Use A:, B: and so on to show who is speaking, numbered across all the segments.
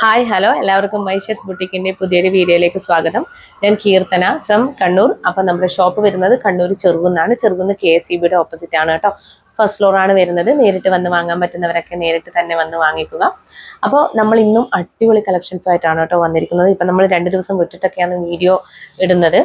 A: Hi hello എല്ലാവർക്കും മൈഷേഴ്സ് ബുട്ടിക്കിൻ്റെ പുതിയൊരു വീഡിയോയിലേക്ക് സ്വാഗതം. ഞാൻ കീർത്തന ഫ്രം കണ്ണൂർ. അപ്പം നമ്മുടെ ഷോപ്പ് വരുന്നത് കണ്ണൂർ ചെറുകുന്നാണ്. ചെറുകുന്ന് KSEBയുടെ ഓപ്പോസിറ്റ് ആണ് കേട്ടോ. ഫസ്റ്റ് ഫ്ലോറാണ് വരുന്നത്. നേരിട്ട് വന്ന് വാങ്ങാൻ പറ്റുന്നവരൊക്കെ നേരിട്ട് തന്നെ വന്ന് വാങ്ങിക്കുക. അപ്പോൾ നമ്മൾ ഇന്നും അടിപൊളി കളക്ഷൻസുമായിട്ടാണ് കേട്ടോ വന്നിരിക്കുന്നത്. ഇപ്പം നമ്മൾ 2 ദിവസം വിട്ടിട്ടൊക്കെയാണ് വീഡിയോ ഇടുന്നത്.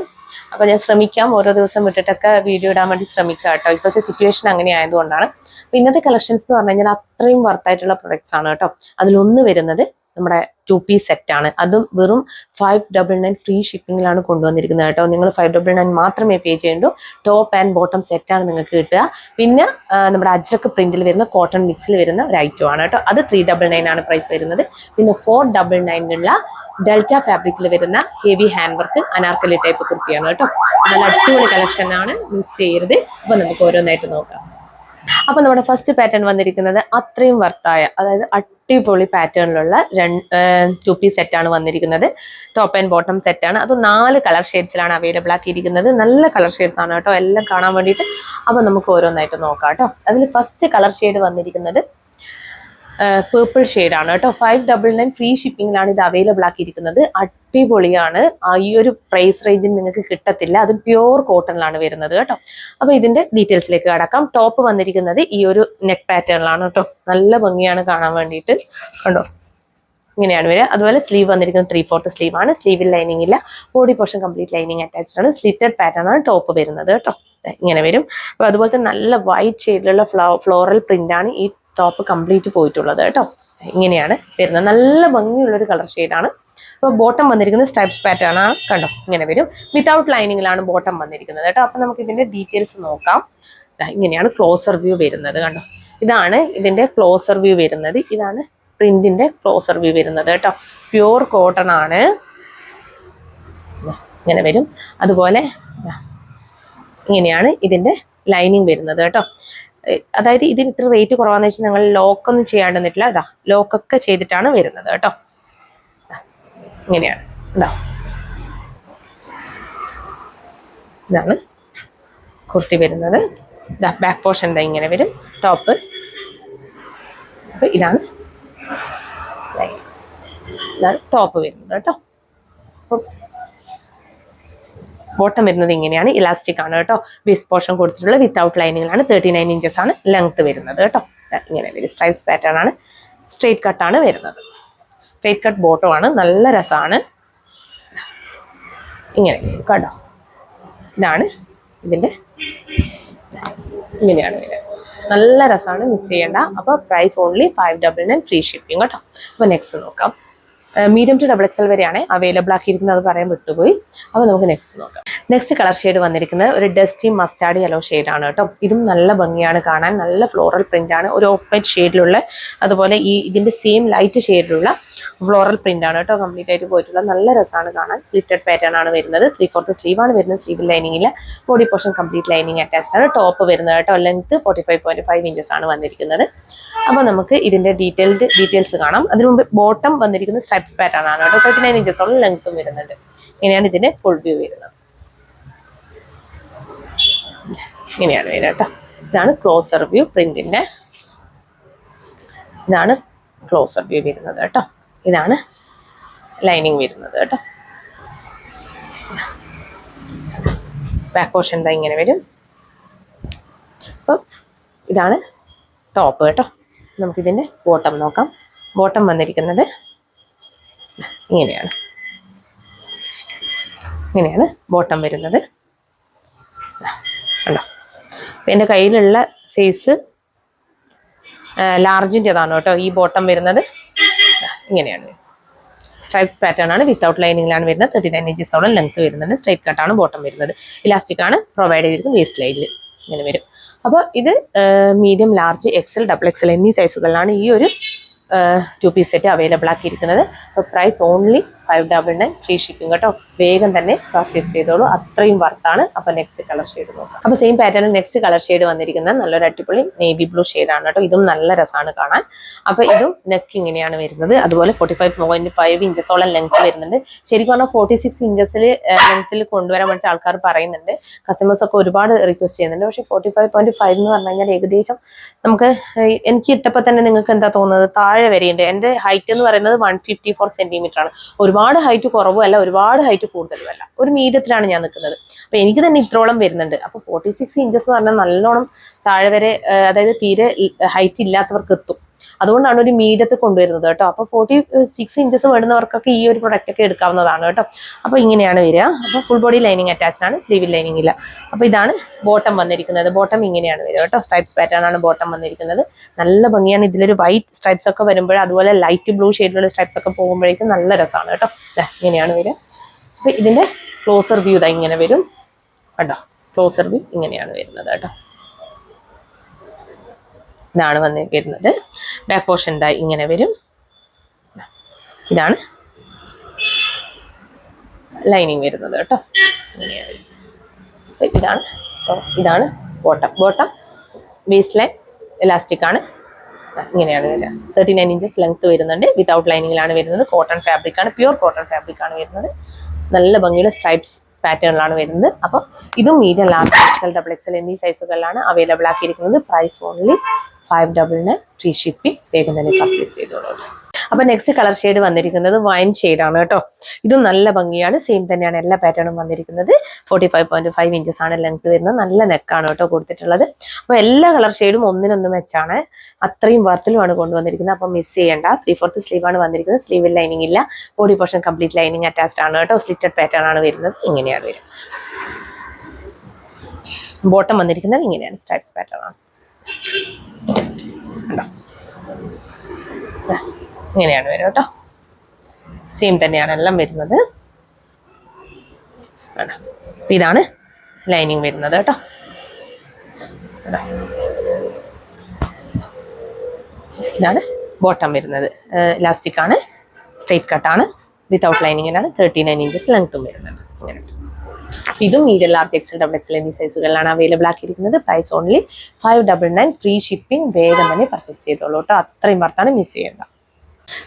A: അപ്പോൾ ഞാൻ ശ്രമിക്കാം ഓരോ ദിവസം വിട്ടിട്ടൊക്കെ വീഡിയോ ഇടാൻ വേണ്ടി ശ്രമിക്കാം കേട്ടോ. ഇപ്പോഴത്തെ സിറ്റുവേഷൻ അങ്ങനെ ആയതുകൊണ്ടാണ്. അപ്പോൾ ഇന്നത്തെ കളക്ഷൻസ് എന്ന് പറഞ്ഞു കഴിഞ്ഞാൽ അത്രയും വർത്തായിട്ടുള്ള പ്രൊഡക്ട്സ് ആണ് കേട്ടോ. അതിലൊന്ന് വരുന്നത് നമ്മുടെ 2-piece സെറ്റാണ്. അതും വെറും 599 ഫ്രീ ഷിപ്പിങ്ങിലാണ് കൊണ്ടുവന്നിരിക്കുന്നത് കേട്ടോ. നിങ്ങൾ 599 മാത്രമേ പേ ചെയ്യണ്ടൂ. ടോപ്പ് ആൻഡ് ബോട്ടം സെറ്റാണ് നിങ്ങൾക്ക് കിട്ടുക. പിന്നെ നമ്മുടെ അജ്രക്ക് പ്രിന്റിൽ വരുന്ന കോട്ടൺ മിക്സിൽ വരുന്ന ഒരു ഐറ്റം ആണ് കേട്ടോ. അത് 399 ആണ് പ്രൈസ് വരുന്നത്. പിന്നെ 499 ഡെൽറ്റ ഫാബ്രിക്കിൽ വരുന്ന heavy hand work Anarkali type കുർത്തിയാണ് കേട്ടോ. നല്ല അടിപൊളി കളക്ഷൻ ആണ്, മിസ് ചെയ്യരുത്. അപ്പൊ നമുക്ക് ഓരോന്നായിട്ട് നോക്കാം. അപ്പൊ നമ്മുടെ ഫസ്റ്റ് പാറ്റേൺ വന്നിരിക്കുന്നത് അത്രയും വർത്തായ, അതായത് അടിപൊളി പാറ്റേണിലുള്ള 2-piece സെറ്റാണ് വന്നിരിക്കുന്നത്. ടോപ്പ് ആൻഡ് ബോട്ടം സെറ്റാണ്. അത് 4 കളർ ഷെയ്ഡ്സിലാണ് അവൈലബിൾ ആക്കിയിരിക്കുന്നത്. നല്ല കളർ ഷെയ്ഡ്സ് ആണ് കേട്ടോ, എല്ലാം കാണാൻ വേണ്ടിയിട്ട്. അപ്പൊ നമുക്ക് ഓരോന്നായിട്ട് നോക്കാം കേട്ടോ. അതിൽ ഫസ്റ്റ് കളർ ഷെയ്ഡ് വന്നിരിക്കുന്നത് പേർപ്പിൾ ഷെയ്ഡാണ് കേട്ടോ. 599 ഫ്രീ ഷിപ്പിങ്ങിലാണ് ഇത് അവൈലബിൾ ആക്കിയിരിക്കുന്നത്. അടിപൊളിയാണ്. ഈ ഒരു പ്രൈസ് റേഞ്ചിൽ നിങ്ങൾക്ക് കിട്ടത്തില്ല. അത് പ്യൂർ കോട്ടണിലാണ് വരുന്നത് കേട്ടോ. അപ്പൊ ഇതിന്റെ ഡീറ്റെയിൽസിലേക്ക് കടക്കാം. ടോപ്പ് വന്നിരിക്കുന്നത് ഈ ഒരു നെക്ക് പാറ്റേണിലാണ് കേട്ടോ. നല്ല ഭംഗിയാണ് കാണാൻ വേണ്ടിയിട്ട്. കണ്ടോ, ഇങ്ങനെയാണ് വരിക. അതുപോലെ സ്ലീവ് വന്നിരിക്കുന്നത് 3/4 സ്ലീവ് ആണ്. സ്ലീവിൽ ലൈനിങ് ഇല്ല. Body portion complete lining attached ആണ്. സ്ലിറ്റഡ് പാറ്റേൺ ആണ് ടോപ്പ് വരുന്നത് കേട്ടോ. ഇങ്ങനെ വരും. അപ്പൊ അതുപോലത്തെ നല്ല വൈറ്റ് ഷെയ്ഡിലുള്ള ഫ്ലോറൽ പ്രിന്റ് ആണ് ഈ ടോപ്പ് കംപ്ലീറ്റ് പോയിട്ടുള്ളത് കേട്ടോ. ഇങ്ങനെയാണ് വരുന്നത്. നല്ല ഭംഗിയുള്ളൊരു കളർ ഷെയ്ഡാണ്. അപ്പോൾ ബോട്ടം വന്നിരിക്കുന്നത് സ്ട്രൈപ്സ് പാറ്റേൺ ആണ്. കണ്ടോ, ഇങ്ങനെ വരും. വിത്തൗട്ട് ലൈനിങ്ങിലാണ് ബോട്ടം വന്നിരിക്കുന്നത് കേട്ടോ. അപ്പം നമുക്ക് ഇതിന്റെ ഡീറ്റെയിൽസ് നോക്കാം. ഇങ്ങനെയാണ് ക്ലോസർ വ്യൂ വരുന്നത്. കണ്ടോ, ഇതാണ് ഇതിന്റെ ക്ലോസർ വ്യൂ വരുന്നത്. ഇതാണ് പ്രിന്റിന്റെ ക്ലോസർ വ്യൂ വരുന്നത് കേട്ടോ. പ്യൂർ കോട്ടൺ ആണ്. ഇങ്ങനെ വരും. അതുപോലെ ഇങ്ങനെയാണ് ഇതിന്റെ ലൈനിങ് വരുന്നത് കേട്ടോ. അതായത് ഇതിന് ഇത്ര റേറ്റ് കുറവാന്ന് വെച്ചാൽ ഞങ്ങൾ ലോക്കൊന്നും ചെയ്യാണ്ടെന്നിട്ടില്ല. ഇതാ ലോക്കൊക്കെ ചെയ്തിട്ടാണ് വരുന്നത് കേട്ടോ. ഇങ്ങനെയാണ്. ഇതാണ് കുർത്തി വരുന്നത്. ബാക്ക് പോർഷൻ എന്താ ഇങ്ങനെ വരും. ടോപ്പ് അപ്പൊ ഇതാണ് ടോപ്പ് വരുന്നത് കേട്ടോ. ബോട്ടം വരുന്നത് ഇങ്ങനെയാണ്. ഇലാസ്റ്റിക് ആണ് കേട്ടോ. വേസ്റ്റ് പോർഷൻ കൊടുത്തിട്ടുള്ള വിത്തൗട്ട് ലൈനിങ്ങിലാണ്. 39 ഇഞ്ചസ് ആണ് ലെങ്ത് വരുന്നത് കേട്ടോ. ഇങ്ങനെ വരും. സ്ട്രൈപ്സ് പാറ്റേൺ ആണ്. സ്ട്രെയിറ്റ് കട്ടാണ് വരുന്നത്. സ്ട്രെയിറ്റ് കട്ട് ബോട്ടം ആണ്. നല്ല രസമാണ്. ഇങ്ങനെ കേട്ടോ. ഇതാണ് ഇതിന്റെ, ഇങ്ങനെയാണ് വരിക. നല്ല രസമാണ്, മിസ് ചെയ്യേണ്ട. അപ്പോൾ പ്രൈസ് ഓൺലി 599 ഫ്രീ ഷിപ്പിംഗ് കേട്ടോ. അപ്പോൾ നെക്സ്റ്റ് നോക്കാം. മീഡിയം ടു XXL വരെയാണ് അവൈലബിൾ ആക്കിയിരിക്കുന്നത്. അത് പറയാൻ വിട്ടുപോയി. അപ്പോൾ നമുക്ക് നെക്സ്റ്റ് നോക്കാം. നെക്സ്റ്റ് കളർ ഷെയ്ഡ് വന്നിരിക്കുന്നത് ഒരു ഡസ്റ്റി മസ്റ്റാർഡ് യെല്ലോ ഷെയ്ഡാണ് കേട്ടോ. ഇതും നല്ല ഭംഗിയാണ് കാണാൻ. നല്ല ഫ്ലോറൽ പ്രിന്റ് ആണ്. ഒരു ഓഫ് വൈറ്റ് ഷെയ്ഡിലുള്ള, അതുപോലെ ഇതിന്റെ സെയിം ലൈറ്റ് ഷെയ്ഡിലുള്ള ഫ്ലോറൽ പ്രിന്റ് ആണ് കേട്ടോ. കംപ്ലീറ്റ് ആയിട്ട് പോയിട്ടുള്ള നല്ല രസമാണ് കാണാൻ. സ്ലിറ്റഡ് പാറ്റേൺ ആണ് വരുന്നത്. 3/4 സ്ലീവ് ആണ് വരുന്നത്. സ്ലീവിൽ ലൈനിങ് ഇല്ല. Body portion complete lining attached ആണ്. ടോപ്പ് വരുന്നത് കേട്ടോ. ലെങ്ത് 45.5 ഇഞ്ചസ് ആണ് വന്നിരിക്കുന്നത്. അപ്പോൾ നമുക്ക് ഇതിന്റെ ഡീറ്റെയിൽസ് കാണാം. അതിനു മുമ്പ് ബോട്ടം വന്നിരിക്കുന്നത് സ്ട്രൈപ്സ് പാറ്റേൺ ആണ് കേട്ടോ. 39 ഇഞ്ചസോളം ലെങ്ത്തും വരുന്നുണ്ട്. ഇങ്ങനെയാണ് ഇതിന്റെ ഫുൾ വ്യൂ വരുന്നത്. ഇങ്ങനെയാണ് വരിക കേട്ടോ. ഇതാണ് ക്ലോസർ വ്യൂ പ്രിന്റിന്റെ. ഇതാണ് ക്ലോസർ വ്യൂ വരുന്നത് കേട്ടോ. ഇതാണ് ലൈനിങ് വരുന്നത് കേട്ടോ. ബാക്ക് പോർഷൻ എന്താ ഇങ്ങനെ വരും. അപ്പം ഇതാണ് ടോപ്പ് കേട്ടോ. നമുക്കിതിന്റെ ബോട്ടം നോക്കാം. ബോട്ടം വന്നിരിക്കുന്നത് ഇങ്ങനെയാണ്. ഇങ്ങനെയാണ് ബോട്ടം വരുന്നത്. കണ്ടോ, എൻ്റെ കയ്യിലുള്ള സൈസ് ലാർജിൻ്റെതാണ് കേട്ടോ ഈ ബോട്ടം വരുന്നത്. ഇങ്ങനെയാണ്. സ്ട്രൈപ്സ് പാറ്റേൺ ആണ്. വിത്തൗട്ട് ലൈനിങ്ങിലാണ് വരുന്നത്. 39 ഇഞ്ചസോളം ലെങ്ത് വരുന്നുണ്ട്. സ്ട്രൈറ്റ് കട്ടാണ് ബോട്ടം വരുന്നത്. ഇലാസ്റ്റിക് ആണ് പ്രൊവൈഡ് ചെയ്തിരിക്കുന്നത്. വേസ്റ്റ് ലൈനിൽ ഇങ്ങനെ വരും. അപ്പോൾ ഇത് മീഡിയം, ലാർജ്, XL, XXL എന്നീ സൈസുകളിലാണ് ഈ ഒരു 2-piece സെറ്റ് അവൈലബിൾ ആക്കിയിരിക്കുന്നത്. അപ്പോൾ പ്രൈസ് ഓൺലി 599 ഫ്രീ ഷിപ്പിംഗ് കേട്ടോ. വേഗം തന്നെ പർച്ചേസ് ചെയ്തോളൂ, അത്രയും വർത്താണ്. അപ്പൊ നെക്സ്റ്റ് കളർ ഷെയ്ഡ് നോക്കാം. അപ്പൊ സെയിം പാറ്റേണിൽ നെക്സ്റ്റ് കളർ ഷെയ്ഡ് വന്നിരിക്കുന്നത് നല്ലൊരു അടിപൊളി നേവി ബ്ലൂ ഷെയ്ഡാണ് കേട്ടോ. ഇതും നല്ല രസമാണ് കാണാൻ. അപ്പൊ ഇതും നെക്ക് ഇങ്ങനെയാണ് വരുന്നത്. അതുപോലെ 45.5 ഇഞ്ചസോളം ലെങ്ത് വരുന്നുണ്ട്. ശരിക്കും പറഞ്ഞാൽ 46 ഇഞ്ചസിൽ ലെങ്ത്തിൽ കൊണ്ടുവരാൻ വേണ്ടി ആൾക്കാർ പറയുന്നുണ്ട്. കസ്റ്റമേഴ്സ് ഒക്കെ ഒരുപാട് റിക്വസ്റ്റ് ചെയ്യുന്നുണ്ട്. പക്ഷെ 45.5 എന്ന് പറഞ്ഞു കഴിഞ്ഞാൽ ഏകദേശം നമുക്ക്, എനിക്ക് ഇട്ടപ്പോൾ തന്നെ നിങ്ങൾക്ക് എന്താ തോന്നുന്നത്, താഴെ വരെയുണ്ട്. എൻ്റെ ഹൈറ്റ് എന്ന് പറയുന്നത് 154 സെന്റിമീറ്റർ ആണ്. ഒരുപാട് ഹൈറ്റ് കുറവുമല്ല, ഒരുപാട് ഹൈറ്റ് കൂടുതലുമല്ല, ഒരു മീഡിയത്തിലാണ് ഞാൻ നിൽക്കുന്നത്. അപ്പൊ എനിക്ക് തന്നെ ഇത്രോളം വരുന്നുണ്ട്. അപ്പൊ 46 ഇഞ്ചസ് എന്ന് പറഞ്ഞാൽ നല്ലോണം താഴെ വരെ, അതായത് തീരെ ഹൈറ്റ് ഇല്ലാത്തവർക്ക് എത്തും. അതുകൊണ്ടാണ് ഒരു മീഡിയത്തിൽ കൊണ്ടുവരുന്നത് കേട്ടോ. അപ്പൊ 46 ഇഞ്ചസ് വേണ്ടുന്നവർക്കൊക്കെ ഈ ഒരു പ്രൊഡക്റ്റ് ഒക്കെ എടുക്കാവുന്നതാണ് കേട്ടോ. അപ്പൊ ഇങ്ങനെയാണ് വരിക. അപ്പൊ ഫുൾ ബോഡി ലൈനിങ് അറ്റാച്ച്ഡ് ആണ്, സ്ലീവിൽ ലൈനിങ് ഇല്ല. അപ്പൊ ഇതാണ് ബോട്ടം വന്നിരിക്കുന്നത്. ബോട്ടം ഇങ്ങനെയാണ് വരിക കേട്ടോ. സ്ട്രൈപ്സ് പാറ്റേൺ ആണ് ബോട്ടം വന്നിരിക്കുന്നത്. നല്ല ഭംഗിയാണ്. ഇതിലൊരു വൈറ്റ് സ്ട്രൈപ്സ് ഒക്കെ വരുമ്പോൾ, അതുപോലെ ലൈറ്റ് ബ്ലൂ ഷെയ്ഡിലുള്ള സ്ട്രൈപ്സ് ഒക്കെ പോകുമ്പോഴേക്കും നല്ല രസമാണ് കേട്ടോ. ഇങ്ങനെയാണ് വരിക. അപ്പൊ ഇതിന്റെ ക്ലോസർ വ്യൂ ഇതാ ഇങ്ങനെ വരും കേട്ടോ. ക്ലോസർ വ്യൂ ഇങ്ങനെയാണ് വരുന്നത് കേട്ടോ. ഇതാണ് വരുന്നത്. ബാക്ക് പോർഷൻ ഇതാ ഇങ്ങനെ വരും. ഇതാണ് ലൈനിങ് വരുന്നത് കേട്ടോ. ഇതാണ് ബോട്ടം വേസ്റ്റ് ലൈൻ ഇലാസ്റ്റിക് ആണ്. ഇങ്ങനെയാണ് വരിക. 39 ഇഞ്ചസ് ലെങ്ത് വരുന്നുണ്ട്. വിതൗട്ട് ലൈനിങ്ങിലാണ് വരുന്നത്. കോട്ടൺ ഫാബ്രിക് ആണ്, പ്യൂർ കോട്ടൺ ഫാബ്രിക് ആണ് വരുന്നത്. നല്ല ഭംഗിയുള്ള സ്ട്രൈപ്സ് പാറ്റേണിലാണ് വരുന്നത്. അപ്പോൾ ഇതും medium, large, XL, double XL എന്നീ സൈസുകളിലാണ് അവൈലബിൾ ആക്കിയിരിക്കുന്നത്. Price only 599 free shipping. വേഗം തന്നെ പർച്ചേസ് ചെയ്തോളൂ. അപ്പൊ നെക്സ്റ്റ് കളർ ഷെയ്ഡ് വന്നിരിക്കുന്നത് വൈൻ ഷെയ്ഡാണ് കേട്ടോ. ഇതും നല്ല ഭംഗിയാണ്. സെയിം തന്നെയാണ് എല്ലാ പാറ്റേണും വന്നിരിക്കുന്നത്. 45.5 ഇഞ്ചസ് ആണ് ലെങ്ത് വരുന്നത്. നല്ല നെക്കാണ് കേട്ടോ കൊടുത്തിട്ടുള്ളത്. അപ്പൊ എല്ലാ കളർ ഷെയ്ഡും ഒന്നിനൊന്നും വെച്ചാണ്, അത്രയും വർത്തിലുമാണ് കൊണ്ടുവന്നിരിക്കുന്നത്. അപ്പൊ മിസ് ചെയ്യേണ്ട. 3/4 സ്ലീവ് ആണ് വന്നിരിക്കുന്നത്. സ്ലീവിൽ ലൈനിങ് ഇല്ല. Body portion complete lining attached ആണ് കേട്ടോ. സ്ലിറ്റഡ് പാറ്റേൺ ആണ് വരുന്നത്. ഇങ്ങനെയാണ് വരും. ബോട്ടം വന്നിരിക്കുന്നത് ഇങ്ങനെയാണ്, സ്ട്രൈപ്സ് പാറ്റേൺ ആണ്. ഇങ്ങനെയാണ് വരും കേട്ടോ. സെയിം തന്നെയാണ് എല്ലാം വരുന്നത്. ഇതാണ് ലൈനിങ് വരുന്നത് കേട്ടോ. ഇതാണ് ബോട്ടം വരുന്നത്. ഇലാസ്റ്റിക് ആണ്, സ്ട്രെയിറ്റ് കട്ടാണ്, വിതൗട്ട് ലൈനിങ്ങിനാണ്. 39 ഇഞ്ചസ് ലെങ്ത്തും വരുന്നത്. ഇങ്ങനെ ഇതും medium, large, XL, double XL എന്നീ സൈസുകളിലാണ് അവൈലബിൾ ആക്കിയിരിക്കുന്നത്. Price only 599 free shipping. വേഗം തന്നെ പർച്ചേസ് ചെയ്തോളൂ കേട്ടോ. അത്രയും വർത്താണ്, മിസ് ചെയ്യേണ്ട.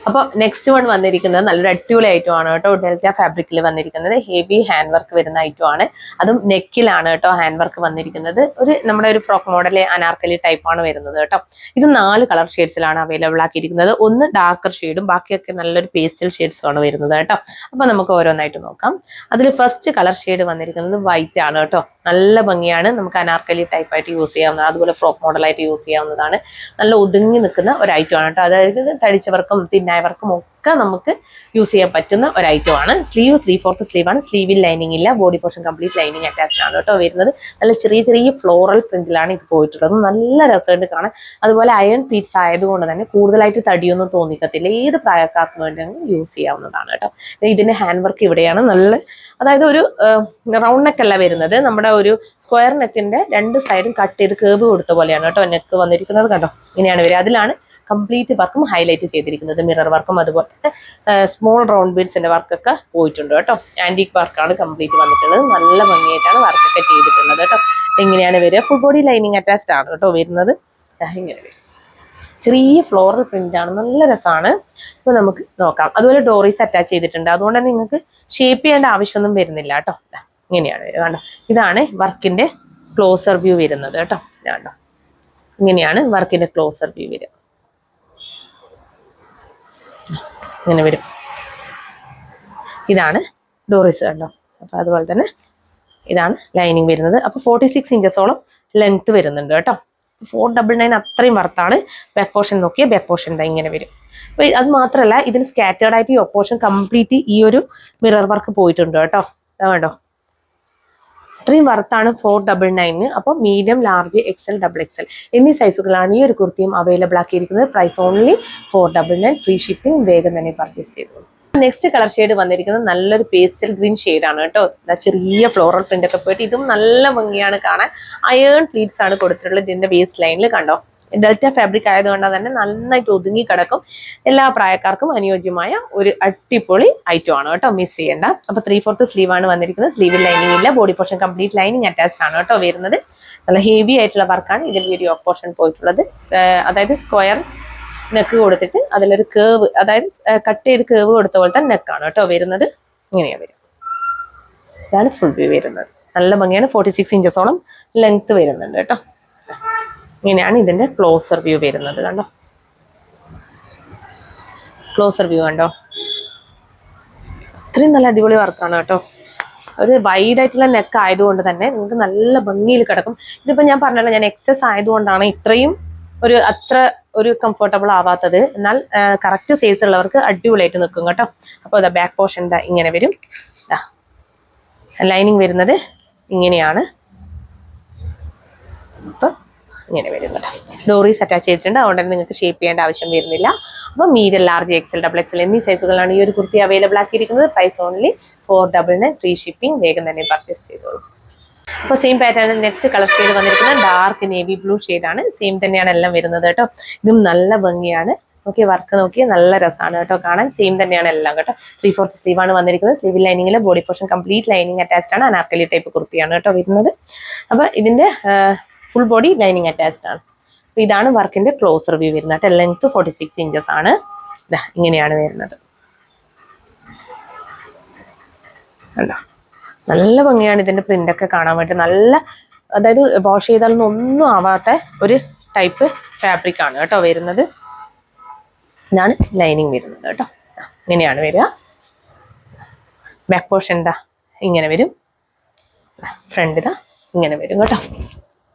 A: അപ്പോൾ നെക്സ്റ്റ് വൺ വന്നിരിക്കുന്നത് നല്ലൊരു അടിപൊളി ഐറ്റം ആണ് കേട്ടോ. ഡെൽറ്റ ഫാബ്രിക്കിൽ വന്നിരിക്കുന്നത് ഹെവി ഹാൻഡ് വർക്ക് വരുന്ന ഐറ്റം ആണ്. അതും നെക്കിലാണ് കേട്ടോ ഹാൻഡ് വർക്ക് വന്നിരിക്കുന്നത്. നമ്മുടെ ഒരു ഫ്രോക്ക് മോഡൽ അനാർക്കലി ടൈപ്പ് ആണ് വരുന്നത് കേട്ടോ. ഇത് 4 കളർ ഷെയ്ഡ്സിലാണ് അവൈലബിൾ ആക്കിയിരിക്കുന്നത്. ഒന്ന് ഡാർക്കർ ഷെയ്ഡും ബാക്കിയൊക്കെ നല്ലൊരു പേസ്റ്റൽ ഷെയ്ഡ്സും ആണ് വരുന്നത് കേട്ടോ. അപ്പൊ നമുക്ക് ഓരോന്നായിട്ട് നോക്കാം. അതിൽ ഫസ്റ്റ് കളർ ഷെയ്ഡ് വന്നിരിക്കുന്നത് വൈറ്റ് ആണ് കേട്ടോ. നല്ല ഭംഗിയാണ്. നമുക്ക് അനാർക്കലി ടൈപ്പ് ആയിട്ട് യൂസ് ചെയ്യാവുന്നതാണ്, അതുപോലെ ഫ്രോക്ക് മോഡലായിട്ട് യൂസ് ചെയ്യാവുന്നതാണ്. നല്ല ഒതുങ്ങി നിൽക്കുന്ന ഒരു ഐറ്റം ആണ് കേട്ടോ. അതായത് തടിച്ചവർക്കും തിന്നായവർക്കും ഒക്കെ നമുക്ക് യൂസ് ചെയ്യാൻ പറ്റുന്ന ഒരു ഐറ്റം ആണ്. സ്ലീവ് 3/4 സ്ലീവ് ആണ്. സ്ലീവിൽ ലൈനിങ് ഇല്ല. Body portion complete lining attached ആണ് കേട്ടോ വരുന്നത്. നല്ല ചെറിയ ചെറിയ ഫ്ലോറൽ പ്രിന്റിലാണ് ഇത് പോയിട്ടുള്ളത്. നല്ല രസമുണ്ട് കാണാൻ. അതുപോലെ അയൺ പ്ലീറ്റ്സ് ആയതുകൊണ്ട് തന്നെ കൂടുതലായിട്ട് തടിയൊന്നും തോന്നിക്കത്തില്ല. ഏത് പ്രായക്കാർക്കും വേണമെങ്കിലും യൂസ് ചെയ്യാവുന്നതാണ് കേട്ടോ. ഇതിന്റെ ഹാൻഡ് വർക്ക് ഇവിടെയാണ്. നല്ല, അതായത് ഒരു റൗണ്ട് നെക്ക് അല്ല വരുന്നത്. നമ്മുടെ ഒരു സ്ക്വയർ നെക്കിന്റെ 2 സൈഡും കട്ട് ചെയ്ത് കേർവ് കൊടുത്ത പോലെയാണ് കേട്ടോ നെക്ക് വന്നിരിക്കുന്നത്. കണ്ടോ, ഇങ്ങനെയാണ് വരിക. അതിലാണ് കംപ്ലീറ്റ് വർക്കും ഹൈലൈറ്റ് ചെയ്തിരിക്കുന്നത്. മിറർ വർക്കും അതുപോലെ തന്നെ സ്മോൾ റൗണ്ട് ബീഡ്സിന്റെ വർക്കൊക്കെ പോയിട്ടുണ്ട് കേട്ടോ. ആന്റിക് വർക്കാണ് കംപ്ലീറ്റ് വന്നിട്ടുള്ളത്. നല്ല ഭംഗിയായിട്ടാണ് വർക്കൊക്കെ ചെയ്തിട്ടുള്ളത് കേട്ടോ. ഇങ്ങനെയാണ് വരിക. ഫുൾ ബോഡി ലൈനിങ് അറ്റാച്ച്ഡ് ആണ് കേട്ടോ വരുന്നത്. ഇങ്ങനെ വരും. ചെറിയ ഫ്ലോറൽ പ്രിന്റ് ആണ്. നല്ല രസമാണ്. അപ്പോൾ നമുക്ക് നോക്കാം. അതുപോലെ ഡോറീസ് അറ്റാച്ച് ചെയ്തിട്ടുണ്ട്. അതുകൊണ്ട് തന്നെ നിങ്ങൾക്ക് ഷേപ്പ് ചെയ്യേണ്ട ആവശ്യമൊന്നും വരുന്നില്ല കേട്ടോ. ഇങ്ങനെയാണ് വരിക. കണ്ടോ, ഇതാണ് വർക്കിന്റെ ക്ലോസർ വ്യൂ വരുന്നത് കേട്ടോ. കണ്ടോ, ഇങ്ങനെയാണ് വർക്കിന്റെ ക്ലോസർ വ്യൂ വരിക. ഇങ്ങനെ വരും. ഇതാണ് ഡോറീസ് കണ്ടോ. അപ്പൊ അതുപോലെ തന്നെ ഇതാണ് ലൈനിങ് വരുന്നത്. അപ്പൊ 46 ഇഞ്ചസോളം ലെങ്ത് വരുന്നുണ്ട് കേട്ടോ. 499 അത്രയും വർത്താണ്. ബാക്ക് പോർഷൻ നോക്കിയാൽ ബാക്ക് പോർഷൻ ഇങ്ങനെ വരും. അപ്പൊ അത് മാത്രമല്ല, ഇതിന് സ്കാറ്റേർഡ് ആയിട്ട് ഈ ഓപ്പോർഷൻ കംപ്ലീറ്റ് ഈ ഒരു മിറർ വർക്ക് പോയിട്ടുണ്ട് കേട്ടോ. കണ്ടോ, അത്രയും വർത്താണ് 499. അപ്പോൾ medium, large, XL, double XL എന്നീ സൈസുകളാണ് ഈ ഒരു കുർത്തിയും അവൈലബിൾ ആക്കിയിരിക്കുന്നത്. Price only 499 free shipping. വേഗം തന്നെ പർച്ചേസ് ചെയ്തോളൂ. നെക്സ്റ്റ് കളർ ഷെയ്ഡ് വന്നിരിക്കുന്നത് നല്ലൊരു പേസ്റ്റൽ ഗ്രീൻ ഷെയ്ഡാണ് കേട്ടോ. ചെറിയ ഫ്ലോറൽ പ്രിന്റ് ഒക്കെ പോയിട്ട് ഇതും നല്ല ഭംഗിയാണ് കാണാൻ. അയേൺ പ്ലീറ്റ്സ് ആണ് കൊടുത്തിട്ടുള്ളത് ഇതിന്റെ വേസ്റ്റ് ലൈനിൽ. കണ്ടോ, ഡെൽറ്റ ഫാബ്രിക് ആയതുകൊണ്ട് തന്നെ നന്നായിട്ട് ഒതുങ്ങി കിടക്കും. എല്ലാ പ്രായക്കാർക്കും അനുയോജ്യമായ ഒരു അടിപൊളി ഐറ്റം ആണ് കേട്ടോ, മിസ് ചെയ്യേണ്ട. അപ്പൊ 3/4 സ്ലീവ് ആണ് വന്നിരിക്കുന്നത്. സ്ലീവിൽ ലൈനിങ് ഇല്ല, body portion complete lining attached ആണ് കേട്ടോ വരുന്നത്. നല്ല ഹെവി ആയിട്ടുള്ള വർക്കാണ് ഇതിന്റെ ഒരു യോക്ക് പോർഷൻ പോയിട്ടുള്ളത്. അതായത് സ്ക്വയർ നെക്ക് കൊടുത്തിട്ട് അതിലൊരു കേവ്, അതായത് കട്ട് ചെയ്ത് കേവ് കൊടുത്ത പോലത്തെ നെക്കാണ് കേട്ടോ വരുന്നത്. ഇങ്ങനെയാണ് വരും. ഇതാണ് ഫുൾ വ്യൂ വരുന്നത്. നല്ല ഭംഗിയാണ്. 46 ഇഞ്ചസോളം ലെങ്ത് വരുന്നുണ്ട് കേട്ടോ. ഇങ്ങനെയാണ് ഇതിന്റെ ക്ലോസർ വ്യൂ വരുന്നത്. കണ്ടോ, ക്ലോസർ വ്യൂ കണ്ടോ, അത്രയും നല്ല അടിപൊളി വർക്കാണ് കേട്ടോ. ഒരു വൈഡ് ആയിട്ടുള്ള നെക്ക് ആയതുകൊണ്ട് തന്നെ നിങ്ങൾക്ക് നല്ല ഭംഗിയിൽ കിടക്കും. ഇതിപ്പോ ഞാൻ പറഞ്ഞല്ലോ, ഞാൻ എക്സസ് ആയതുകൊണ്ടാണ് ഇത്രയും അത്ര ഒരു കംഫർട്ടബിൾ ആവാത്തത്. എന്നാൽ കറക്റ്റ് സൈസ് ഉള്ളവർക്ക് അടിപൊളിയായിട്ട് നിൽക്കും കേട്ടോ. അപ്പോൾ ഇതാ ബാക്ക് പോർഷൻ ഇങ്ങനെ വരും. ലൈനിങ് വരുന്നത് ഇങ്ങനെയാണ്. അപ്പം ഇങ്ങനെ വരും കേട്ടോ. ഡോറീസ് അറ്റാച്ച് ചെയ്തിട്ടുണ്ട്, അതുകൊണ്ട് തന്നെ നിങ്ങൾക്ക് ഷേപ്പ് ചെയ്യേണ്ട ആവശ്യം വരുന്നില്ല. അപ്പോൾ മീഡിയം, ലാർജ്, എക്സൽ, XXL എന്നീ സൈസുകളാണ് ഈ ഒരു കുർത്തി അവൈലബിൾ ആക്കിയിരിക്കുന്നത്. Price only 499, free shipping. വേഗം തന്നെ പർച്ചേസ് ചെയ്തോളൂ. അപ്പോൾ സെയിം പാറ്റേണിൽ നെക്സ്റ്റ് കളർ ഷെയ്ഡ് വന്നിരിക്കുന്നത് ഡാർക്ക് നേവി ബ്ലൂ ഷെയ്ഡാണ്. സെയിം തന്നെയാണ് എല്ലാം വരുന്നത് കേട്ടോ. ഇതും നല്ല ഭംഗിയാണ്. ഓക്കെ, വർക്ക് നോക്കിയ നല്ല രസമാണ് കേട്ടോ കാണാൻ. സെയിം തന്നെയാണ് എല്ലാം കേട്ടോ. 3/4 സ്ലീവ് ആണ് വന്നിരിക്കുന്നത്. സ്ലീവ് ലൈനിങ്ങിൽ body portion complete lining attached ആണ്. അനാർക്കലി ടൈപ്പ് കുർത്തിയാണ് കേട്ടോ വരുന്നത്. അപ്പോൾ ഇതിന്റെ ഫുൾ ബോഡി ലൈനിങ് അറ്റാച്ച്ഡ് ആണ്. അപ്പോൾ ഇതാണ് വർക്കിന്റെ ക്ലോസർ വ്യൂ വരുന്നത് കേട്ടോ. ലെങ്ത് 46 ഇഞ്ചസ് ആണ്. ഇങ്ങനെയാണ് വരുന്നത്. കണ്ടോ, നല്ല ഭംഗിയാണ് ഇതിന്റെ പ്രിന്റ് ഒക്കെ കാണാൻ വേണ്ടി. നല്ല, അതായത് വാഷ് ചെയ്താലൊന്നും ഒന്നും ആവാത്ത ഒരു ടൈപ്പ് ഫാബ്രിക് ആണ് കേട്ടോ വരുന്നത്. ഇതാണ് ലൈനിങ് വരുന്നത് കേട്ടോ. ഇങ്ങനെയാണ് വരിക. ബാക്ക് പോർഷൻ എന്താ ഇങ്ങനെ വരും, ഫ്രണ്ട് ഇതാ ഇങ്ങനെ വരും കേട്ടോ.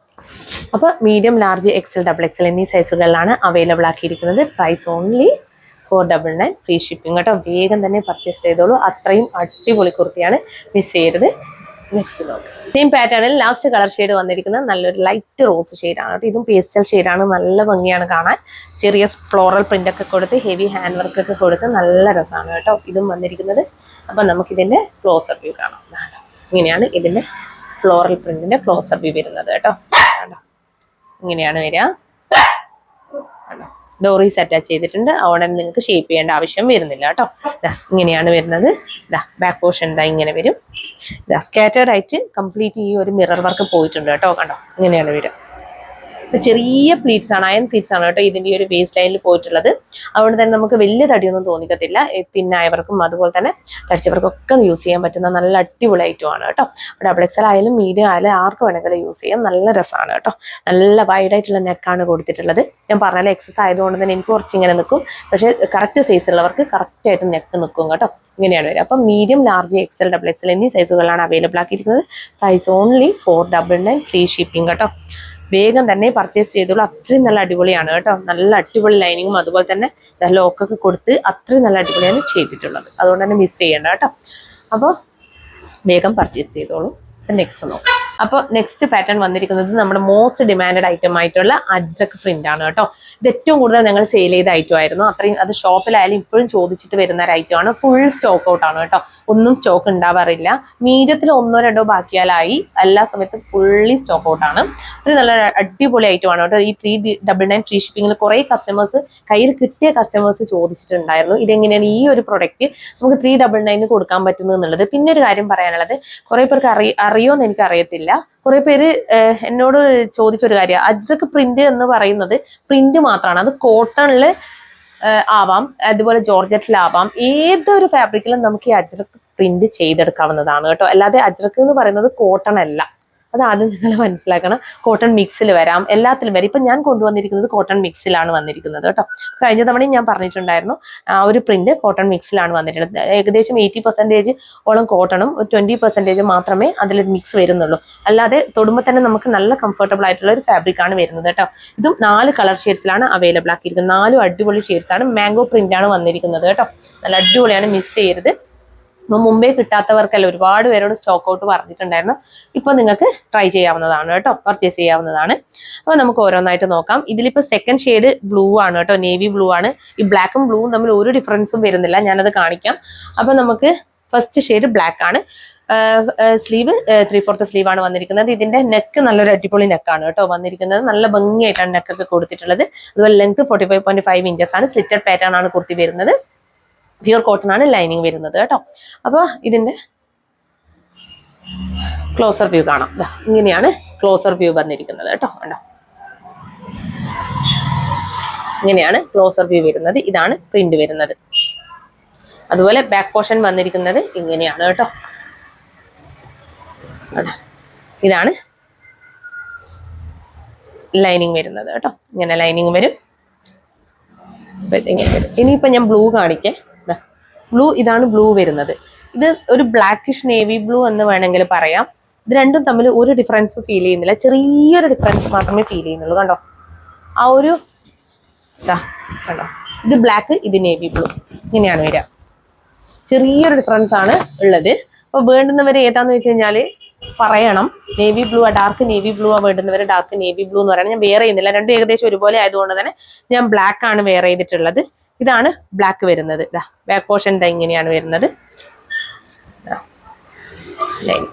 A: അപ്പോൾ മീഡിയം, ലാർജ്, XL, XXL എന്നീ സൈസുകളിലാണ് അവൈലബിൾ ആക്കിയിരിക്കുന്നത്. പ്രൈസ് ഓൺലി 499, ഫ്രീ ഷിപ്പിംഗ് കേട്ടോ. വേഗം തന്നെ പർച്ചേസ് ചെയ്തോളൂ. അത്രയും അടിപൊളി കുർത്തിയാണ്, മിസ് ചെയ്യരുത്. നെക്സ്റ്റ് നോക്കാം. സെയിം പാറ്റേണിൽ ലാസ്റ്റ് കളർ ഷെയ്ഡ് വന്നിരിക്കുന്നത് നല്ലൊരു ലൈറ്റ് റോസ് ഷെയ്ഡാണ് കേട്ടോ. ഇതും പേസ്റ്റൽ ഷെയ്ഡാണ്. നല്ല ഭംഗിയാണ് കാണാൻ. ചെറിയ ഫ്ലോറൽ പ്രിന്റ് ഒക്കെ കൊടുത്ത് ഹെവി ഹാൻഡ് വർക്ക് ഒക്കെ കൊടുത്ത് നല്ല രസമാണ് കേട്ടോ ഇതും വന്നിരിക്കുന്നത്. അപ്പം നമുക്കിതിന്റെ ക്ലോസർ വ്യൂ കാണാം. ഇങ്ങനെയാണ് ഇതിന്റെ ഫ്ലോറൽ പ്രിന്റിന്റെ ക്ലോസർ വ്യൂ വരുന്നത് കേട്ടോ. ഇങ്ങനെയാണ് വരിക. ഡോറീസ് അറ്റാച്ച് ചെയ്തിട്ടുണ്ട്, അവിടെ നിങ്ങൾക്ക് ഷേപ്പ് ചെയ്യേണ്ട ആവശ്യം വരുന്നില്ല കേട്ടോ. ഇങ്ങനെയാണ് വരുന്നത്. ബാക്ക് പോർഷൻ ഇങ്ങനെ വരും. സ്കാറ്റേർഡ് ആയിട്ട് കംപ്ലീറ്റ് ഈ ഒരു മിറർ വർക്ക് പോയിട്ടുണ്ട് കേട്ടോ. കണ്ടോ, ഇങ്ങനെയാണ് വരിക. ചെറിയ പ്ലീറ്റ്സ് ആണ്, അയൺ പ്ലീറ്റ്സ് ആണ് കേട്ടോ ഇതിന്റെ ഈ ഒരു വേസ്റ്റ് ലൈനിൽ പോയിട്ടുള്ളത്. അതുകൊണ്ട് തന്നെ നമുക്ക് വലിയ തടിയൊന്നും തോന്നിക്കത്തില്ല. തിന്നായവർക്കും അതുപോലെ തന്നെ തടിച്ചവർക്കൊക്കെ യൂസ് ചെയ്യാൻ പറ്റുന്ന നല്ല അടിപൊളി ഐറ്റം ആണ് കേട്ടോ. XXL ആയാലും മീഡിയം ആയാലും ആർക്ക് വേണമെങ്കിലും യൂസ് ചെയ്യാം. നല്ല രസമാണ് കേട്ടോ. നല്ല വൈഡ് ആയിട്ടുള്ള നെക്കാണ് കൊടുത്തിട്ടുള്ളത്. ഞാൻ പറഞ്ഞാൽ എക്സസ് ആയതുകൊണ്ട് തന്നെ എനിക്ക് കുറച്ച് ഇങ്ങനെ നിൽക്കും. പക്ഷേ കറക്റ്റ് സൈസ് ഉള്ളവർക്ക് കറക്റ്റ് ആയിട്ട് നെക്ക് നിൽക്കും കേട്ടോ. ഇങ്ങനെയാണ് വരിക. അപ്പം മീഡിയം, ലാർജ്, XL, XXL എന്നീ സൈസുകളാണ് അവൈലബിൾ ആക്കിയിരിക്കുന്നത്. പ്രൈസ് ഓൺലി 499, ഫ്രീ ഷിപ്പിംഗ് കേട്ടോ. വേഗം തന്നെ പർച്ചേസ് ചെയ്തോളൂ. അത്രയും നല്ല അടിപൊളിയാണ് കേട്ടോ. നല്ല അടിപൊളി ലൈനിങ്ങും അതുപോലെ തന്നെ ലോക്കൊക്കെ കൊടുത്ത് അത്രയും നല്ല അടിപൊളിയാണ് ചെയ്തിട്ടുള്ളത്. അതുകൊണ്ട് തന്നെ മിസ് ചെയ്യേണ്ട കേട്ടോ. അപ്പോൾ വേഗം പർച്ചേസ് ചെയ്തോളൂ. നെക്സ്റ്റ് നോക്കാം. അപ്പോൾ നെക്സ്റ്റ് പാറ്റേൺ വന്നിരിക്കുന്നത് നമ്മുടെ മോസ്റ്റ് ഡിമാൻഡഡ് ഐറ്റം ആയിട്ടുള്ള അജ്രക് പ്രിന്റ് ആണ് കേട്ടോ. ഇത് ഏറ്റവും കൂടുതൽ ഞങ്ങൾ സെയിൽ ചെയ്ത ഐറ്റം ആയിരുന്നു. അത്രയും അത് ഷോപ്പിലായാലും ഇപ്പോഴും ചോദിച്ചിട്ട് വരുന്ന ഒരു ഐറ്റം ആണ്. ഫുൾ സ്റ്റോക്ക് ഔട്ട് ആണ് കേട്ടോ. ഒന്നും സ്റ്റോക്ക് ഉണ്ടാവാറില്ല. മീഡിയത്തിൽ 1-2 ബാക്കിയാലായി. എല്ലാ സമയത്തും ഫുള്ളി സ്റ്റോക്ക് ഔട്ട് ആണ്. ഒരു നല്ല അടിപൊളി ഐറ്റം ആണ് കേട്ടോ. ഈ 399 ഫ്രീ ഷിപ്പിംഗിൽ കുറേ കസ്റ്റമേഴ്സ്, കയ്യിൽ കിട്ടിയ കസ്റ്റമേഴ്സ് ചോദിച്ചിട്ടുണ്ടായിരുന്നു ഇതെങ്ങനെയാണ് ഈ ഒരു പ്രൊഡക്റ്റ് നമുക്ക് 399 കൊടുക്കാൻ പറ്റുന്നത് എന്നുള്ളത്. പിന്നെ ഒരു കാര്യം പറയാനുള്ളത്, കുറെ പേർക്ക് അറിയോന്ന് എനിക്ക് അറിയത്തില്ല. കുറെ പേര് എന്നോട് ചോദിച്ചൊരു കാര്യം, അജ്രക് പ്രിന്റ് എന്ന് പറയുന്നത് പ്രിന്റ് മാത്രമാണ്. അത് കോട്ടണില് ആവാം, അതുപോലെ ജോർജറ്റിലാവാം, ഏതൊരു ഫാബ്രിക്കിലും നമുക്ക് ഈ അജ്രക് പ്രിന്റ് ചെയ്തെടുക്കാവുന്നതാണ് കേട്ടോ. അല്ലാതെ അജ്രക് എന്ന് പറയുന്നത് കോട്ടൺ അല്ല. അത് ആദ്യം നിങ്ങൾ മനസ്സിലാക്കണം. കോട്ടൺ മിക്സിൽ വരാം, എല്ലാത്തിലും വരാം. ഇപ്പം ഞാൻ കൊണ്ടുവന്നിരിക്കുന്നത് കോട്ടൺ മിക്സിലാണ് വന്നിരിക്കുന്നത് കേട്ടോ. കഴിഞ്ഞ തവണയും ഞാൻ പറഞ്ഞിട്ടുണ്ടായിരുന്നു ഒരു പ്രിന്റ് കോട്ടൺ മിക്സിലാണ് വന്നിട്ടുള്ളത്. ഏകദേശം 80% ഓളം കോട്ടണും 20% മാത്രമേ അതിൽ മിക്സ് വരുന്നുള്ളൂ. അല്ലാതെ തൊടുമ്പോൾ തന്നെ നമുക്ക് നല്ല കംഫർട്ടബിൾ ആയിട്ടുള്ള ഒരു ഫാബ്രിക് ആണ് വരുന്നത് കേട്ടോ. ഇതും 4 കളർ ഷെയ്ഡ്സിലാണ് അവൈലബിൾ ആക്കിയിരിക്കുന്നത്. 4 അടിപൊളി ഷെയ്ഡ്സ് ആണ്. മാംഗോ പ്രിന്റ് ആണ് വന്നിരിക്കുന്നത് കേട്ടോ. നല്ല അടിപൊളിയാണ്, മിസ് ചെയ്യരുത്. മുമ്പേ കിട്ടാത്തവർക്കല്ല ഒരുപാട് പേരോട് സ്റ്റോക്ക് ഔട്ട് പറഞ്ഞിട്ടുണ്ടായിരുന്നു. ഇപ്പൊ നിങ്ങൾക്ക് ട്രൈ ചെയ്യാവുന്നതാണ് കേട്ടോ, പർച്ചേസ് ചെയ്യാവുന്നതാണ്. അപ്പൊ നമുക്ക് ഓരോന്നായിട്ട് നോക്കാം. ഇതിലിപ്പോ സെക്കൻഡ് ഷെയ്ഡ് ബ്ലൂ ആണ് കേട്ടോ, നേവി ബ്ലൂ ആണ്. ഈ ബ്ലാക്കും ബ്ലൂവും തമ്മിൽ ഒരു ഡിഫറൻസും വരുന്നില്ല, ഞാനത് കാണിക്കാം. അപ്പൊ നമുക്ക് ഫസ്റ്റ് ഷെയ്ഡ് ബ്ലാക്ക് ആണ്. സ്ലീവ് 3/4 സ്ലീവ് ആണ് വന്നിരിക്കുന്നത്. ഇതിന്റെ നെക്ക് നല്ലൊരു അടിപൊളി നെക്കാണ് കേട്ടോ വന്നിരിക്കുന്നത്. നല്ല ഭംഗിയായിട്ടാണ് നെക്കൊക്കെ കൊടുത്തിട്ടുള്ളത്. അതുപോലെ ലെങ്ത് 45.5 ഇഞ്ചസ് ആണ്. സ്ലിറ്റഡ് പാറ്റേൺ ആണ് കുർത്തി വരുന്നത്. പ്യൂർ കോട്ടൺ ആണ് ലൈനിങ് വരുന്നത് കേട്ടോ. അപ്പോൾ ഇതിന്റെ ക്ലോസർ വ്യൂ കാണാം. ഇങ്ങനെയാണ് ക്ലോസർ വ്യൂ വന്നിരിക്കുന്നത് കേട്ടോ. കണ്ടോ, ഇങ്ങനെയാണ് ക്ലോസർ വ്യൂ വരുന്നത്. ഇതാണ് പ്രിന്റ് വരുന്നത്. അതുപോലെ ബാക്ക് പോർഷൻ വന്നിരിക്കുന്നത് ഇങ്ങനെയാണ് കേട്ടോ. ഇതാണ് ലൈനിങ് വരുന്നത് കേട്ടോ. ഇങ്ങനെ ലൈനിങ് വരും. ഇനിയിപ്പോ ഞാൻ ബ്ലൂ കാണിക്കേ. ബ്ലൂ, ഇതാണ് ബ്ലൂ വരുന്നത്. ഇത് ഒരു ബ്ലാക്കിഷ് നേവി ബ്ലൂ എന്ന് വേണമെങ്കിൽ പറയാം. ഇത് രണ്ടും തമ്മിൽ ഒരു ഡിഫറൻസ് ഫീൽ ചെയ്യുന്നില്ല. ചെറിയൊരു ഡിഫറൻസ് മാത്രമേ ഫീൽ ചെയ്യുന്നുള്ളൂ. കണ്ടോ, ആ ഒരു കണ്ടോ, ഇത് ബ്ലാക്ക്, ഇത് നേവി ബ്ലൂ, ഇങ്ങനെയാണ് വരിക. ചെറിയൊരു ഡിഫറൻസ് ആണ് ഉള്ളത്. അപ്പൊ വേണ്ടുന്നവർ ഏതാന്ന് വെച്ച് കഴിഞ്ഞാല് പറയണം. Navy blue, dark navy blue ആ വേണ്ടുന്നവർ ഡാർക്ക് നേവി ബ്ലൂ എന്ന് പറയണം. ഞാൻ വെയർ ചെയ്യുന്നില്ല, രണ്ടും ഏകദേശം ഒരുപോലെ ആയതുകൊണ്ട് തന്നെ ഞാൻ ബ്ലാക്ക് ആണ് വെയർ ചെയ്തിട്ടുള്ളത്. ഇതാണ് ബ്ലാക്ക് വരുന്നത്. ബാക്ക് പോർഷൻ ഇങ്ങനെയാണ് വരുന്നത്.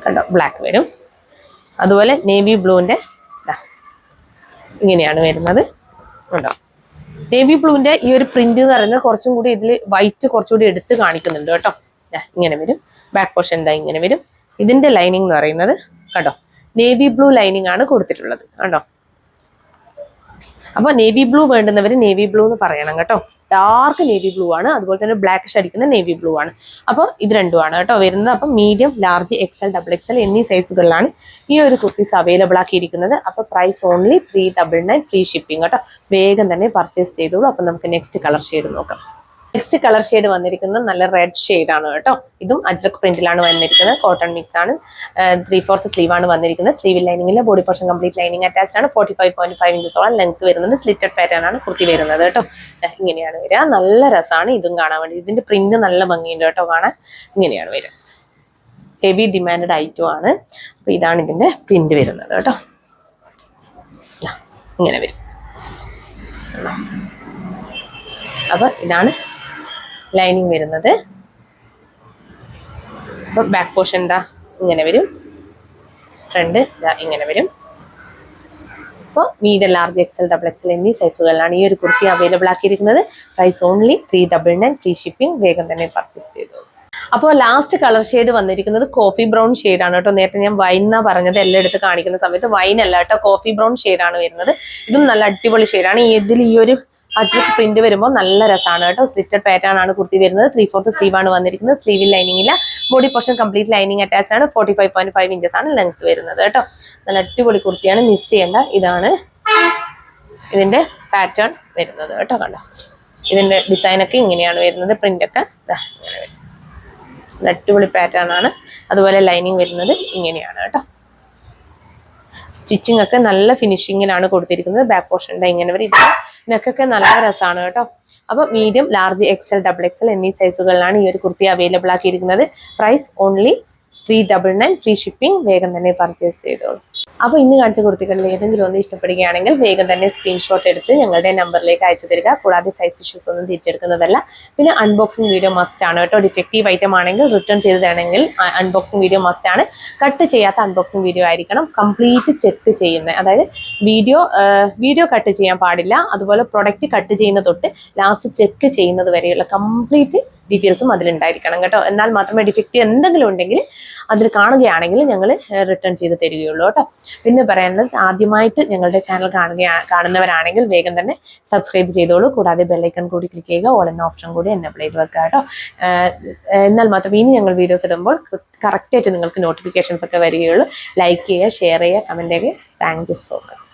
A: കണ്ടോ, ബ്ലാക്ക് വരും. അതുപോലെ നേവി ബ്ലൂവിന്റെ ഇങ്ങനെയാണ് വരുന്നത്. കണ്ടോ, നേവി ബ്ലൂവിന്റെ ഈ ഒരു പ്രിന്റ് എന്ന് പറയുന്നത് കുറച്ചും കൂടി ഇതിൽ വൈറ്റ് കുറച്ചുകൂടി എടുത്ത് കാണിക്കുന്നുണ്ട് കേട്ടോ. ഇങ്ങനെ വരും. ബാക്ക് പോർഷൻ ഇങ്ങനെ വരും. ഇതിന്റെ ലൈനിങ് എന്ന് പറയുന്നത് കണ്ടോ, നേവി ബ്ലൂ ലൈനിങ് ആണ് കൊടുത്തിട്ടുള്ളത്. കണ്ടോ, അപ്പൊ നേവി ബ്ലൂ വേണ്ടുന്നവര് നേവി ബ്ലൂ എന്ന് പറയണം കേട്ടോ. ഡാർക്ക് നേവി ബ്ലൂ ആണ്. അതുപോലെ തന്നെ ബ്ലാക്ക് അടിക്കുന്ന നേവി ബ്ലൂ ആണ്. അപ്പോൾ ഇത് രണ്ടുമാണ് കേട്ടോ വരുന്നത്. അപ്പം മീഡിയം, ലാർജ്, XL, XXL എന്നീ സൈസുകളിലാണ് ഈ ഒരു കുർത്തീസ് അവൈലബിൾ ആക്കിയിരിക്കുന്നത്. അപ്പോൾ പ്രൈസ് ഓൺലി 399, ഫ്രീ ഷിപ്പിംഗ് കേട്ടോ. വേഗം തന്നെ പർച്ചേസ് ചെയ്തോളൂ. അപ്പം നമുക്ക് നെക്സ്റ്റ് കളർ ഷെയ്ഡ് നോക്കാം. നെക്സ്റ്റ് കളർ ഷെയ്ഡ് വന്നിരിക്കുന്നത് നല്ല റെഡ് ഷെയ്ഡ് ആണ് കേട്ടോ. ഇതും അജ്രക് പ്രിന്റിലാണ് വന്നിരിക്കുന്നത്. കോട്ടൺ മിക്സ് ആണ്. 3/4 സ്ലീവ് ആണ് വന്നിരിക്കുന്നത്. സ്ലീവ് ലൈനിങ്ങിൽ body portion complete lining attached ആണ്. 45.5 ഇഞ്ചസോളം ലെങ്ത് വരുന്നത്. സ്ലിറ്റഡ് പാറ്റേൺ ആണ് കുർത്തി വരുന്നത് കേട്ടോ. ഇങ്ങനെയാണ് വരിക. നല്ല രസമാണ് ഇതും കാണാൻ വേണ്ടി. ഇതിന്റെ പ്രിന്റ് നല്ല ഭംഗിയുണ്ട് കേട്ടോ കാണാൻ. ഇങ്ങനെയാണ് വരിക. ഹെവി ഡിമാൻഡ് ഐറ്റം ആണ്. അപ്പൊ ഇതാണ് ഇതിന്റെ പ്രിന്റ് വരുന്നത് കേട്ടോ. ഇങ്ങനെ വരും. അപ്പൊ ഇതാണ് ലൈനിങ് വരുന്നത്. അപ്പൊ ബാക്ക് പോർഷൻ ഇങ്ങനെ വരും. ഫ്രണ്ട് ഇങ്ങനെ വരും. അപ്പോൾ മീഡിയം, ലാർജ്, XL, XXL എന്നീ സൈസുകളിലാണ് ഈ ഒരു കുർത്തി അവൈലബിൾ ആക്കിയിരിക്കുന്നത്. Price only 399, free shipping. വേഗം തന്നെ പർച്ചേസ് ചെയ്തു. അപ്പോൾ ലാസ്റ്റ് കളർ ഷെയ്ഡ് വന്നിരിക്കുന്നത് കോഫി ബ്രൗൺ ഷെയ്ഡ് ആണ് കേട്ടോ. നേരത്തെ ഞാൻ വൈൻ എന്നാ പറഞ്ഞത്, എല്ലായിടത്ത് കാണിക്കുന്ന സമയത്ത് വൈൻ അല്ല കേട്ടോ, കോഫി ബ്രൗൺ ഷെയ്ഡ് ആണ് വരുന്നത്. ഇതും നല്ല അടിപൊളി ഷെയ്ഡാണ്. ഇതിൽ ഈ ഒരു അജ്രക് പ്രിന്റ് വരുമ്പോൾ നല്ല രസമാണ് കേട്ടോ. സ്ലിറ്റഡ് പാറ്റേൺ ആണ് കുർത്തി വരുന്നത്. 3/4 സ്ലീവ് ആണ് വന്നിരിക്കുന്നത്. സ്ലീവിൽ ലൈനിങ് ഇല്ല. Body portion complete lining attached ആണ്. 45.5 ഇഞ്ചസ് ആണ് ലെങ്ത് വരുന്നത് കേട്ടോ. നല്ല അടിപൊളി കുർത്തിയാണ്, മിസ് ചെയ്യേണ്ട. ഇതാണ് ഇതിന്റെ പാറ്റേൺ വരുന്നത് കേട്ടോ. കണ്ടോ, ഇതിന്റെ ഡിസൈനൊക്കെ ഇങ്ങനെയാണ് വരുന്നത്. പ്രിന്റ് ഒക്കെ ഇങ്ങനെ വരും. നല്ല അടിപൊളി പാറ്റേൺ ആണ്. അതുപോലെ ലൈനിങ് വരുന്നത് ഇങ്ങനെയാണ് കേട്ടോ. സ്റ്റിച്ചിങ് ഒക്കെ നല്ല ഫിനിഷിങ്ങിലാണ് കൊടുത്തിരിക്കുന്നത്. ബാക്ക് പോർഷൻ ഇങ്ങനെ വരും. ഇതിന്റെ നെക്കൊക്കെ നല്ല രസമാണ് കേട്ടോ. അപ്പോൾ മീഡിയം, ലാർജ്, XL, XXL എന്നീ സൈസുകളിലാണ് ഈ ഒരു കുർത്തി അവൈലബിൾ ആക്കിയിരിക്കുന്നത്. Price only 399, free shipping. വേഗം തന്നെ പർച്ചേസ് ചെയ്തോളൂ. അപ്പോൾ ഇന്ന് കാണിച്ച കുർത്തികളിൽ ഏതെങ്കിലും ഒന്ന് ഇഷ്ടപ്പെടുകയാണെങ്കിൽ വേഗം തന്നെ സ്ക്രീൻഷോട്ട് എടുത്ത് ഞങ്ങളുടെ നമ്പറിലേക്ക് അയച്ചു തരിക. കൂടാതെ സൈസ് ഇഷ്യൂസ് ഒന്നും തിരിച്ചെടുക്കുന്നതല്ല. പിന്നെ അൺബോക്സിംഗ് വീഡിയോ മസ്റ്റ് ആണ് കേട്ടോ. ഡിഫക്റ്റീവ് ഐറ്റം ആണെങ്കിൽ റിട്ടേൺ ചെയ്തതാണെങ്കിൽ അൺബോക്സിംഗ് വീഡിയോ മസ്റ്റ് ആണ്. കട്ട് ചെയ്യാത്ത അൺബോക്സിംഗ് വീഡിയോ ആയിരിക്കണം. കംപ്ലീറ്റ് ചെക്ക് ചെയ്യുന്നത്, അതായത് വീഡിയോ കട്ട് ചെയ്യാൻ പാടില്ല. അതുപോലെ പ്രൊഡക്റ്റ് കട്ട് ചെയ്യുന്ന തൊട്ട് ലാസ്റ്റ് ചെക്ക് ചെയ്യുന്നത് വരെയുള്ള കംപ്ലീറ്റ് ഡീറ്റെയിൽസും അതിലുണ്ടായിരിക്കണം കേട്ടോ. എന്നാൽ മാത്രമേ ഡിഫക്റ്റ് എന്തെങ്കിലും ഉണ്ടെങ്കിൽ അതിൽ കാണുകയാണെങ്കിൽ ഞങ്ങൾ റിട്ടേൺ ചെയ്ത് തരികയുള്ളൂ കേട്ടോ. പിന്നെ പറയാനുള്ളത്, ആദ്യമായിട്ട് ഞങ്ങളുടെ ചാനൽ കാണുന്നവരാണെങ്കിൽ വേഗം തന്നെ സബ്സ്ക്രൈബ് ചെയ്തോളൂ. കൂടാതെ ബെല്ലൈക്കൺ കൂടി ക്ലിക്ക് ചെയ്യുക. ഓൾ എന്ന ഓപ്ഷൻ കൂടി എനേബിൾ ചെയ്ത് വെക്കുക കേട്ടോ. എന്നാൽ മാത്രമേ ഇനി ഞങ്ങൾ വീഡിയോസ് ഇടുമ്പോൾ കറക്റ്റായിട്ട് നിങ്ങൾക്ക് നോട്ടിഫിക്കേഷൻസ് ഒക്കെ വരികയുള്ളൂ. ലൈക്ക് ചെയ്യുക, ഷെയർ ചെയ്യുക, കമൻറ്റ് ചെയ്യുക. Thank you so much.